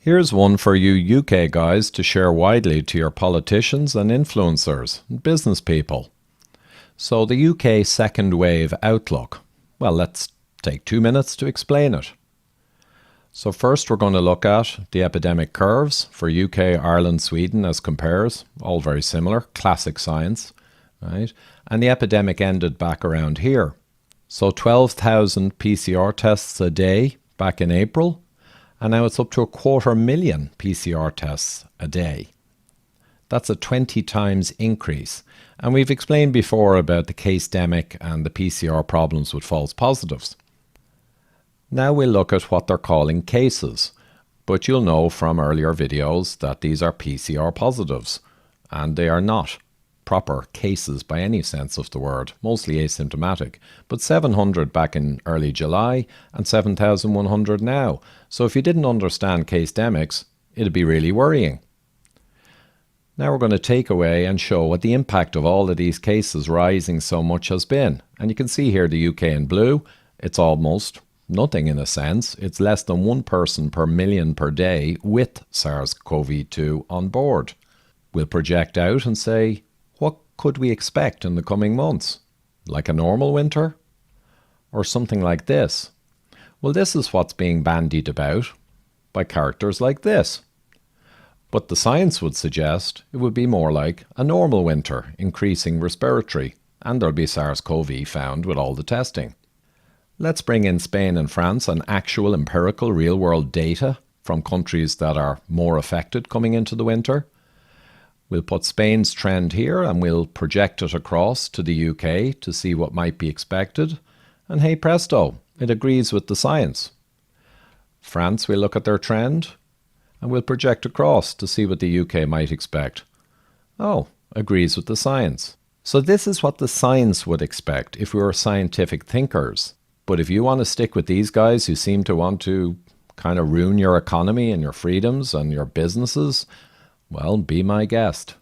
Here's one for you UK guys to share widely to your politicians and influencers and business people. So the UK second wave outlook. Well, let's take 2 minutes to explain it. So first we're going to look at the epidemic curves for UK, Ireland, Sweden as compares, all very similar, classic science, right? And the epidemic ended back around here. So 12,000 PCR tests a day back in April, and now it's up to 250,000 PCR tests a day. That's a 20 times increase. And we've explained before about the case-demic and the PCR problems with false positives. Now we'll look at what they're calling cases, but you'll know from earlier videos that these are PCR positives, and they are not proper cases by any sense of the word, mostly asymptomatic, but 700 back in early July and 7,100 now. So if you didn't understand case-demics, it'd be really worrying. Now we're going to take away and show what the impact of all of these cases rising so much has been. And you can see here the UK in blue, it's almost nothing in a sense. It's less than 1 person per million per day with SARS-CoV-2 on board. We'll project out and say, what could we expect in the coming months? Like a normal winter? Or something like this? Well, this is what's being bandied about by characters like this. But the science would suggest it would be more like a normal winter, increasing respiratory, and there'll be SARS-CoV found with all the testing. Let's bring in Spain and France and actual empirical real-world data from countries that are more affected coming into the winter. We'll put Spain's trend here and we'll project it across to the UK to see what might be expected. And hey presto, it agrees with the science. France, we'll look at their trend and we'll project across to see what the UK might expect. Oh, agrees with the science. So this is what the science would expect if we were scientific thinkers. But if you want to stick with these guys who seem to want to kind of ruin your economy and your freedoms and your businesses, well, be my guest.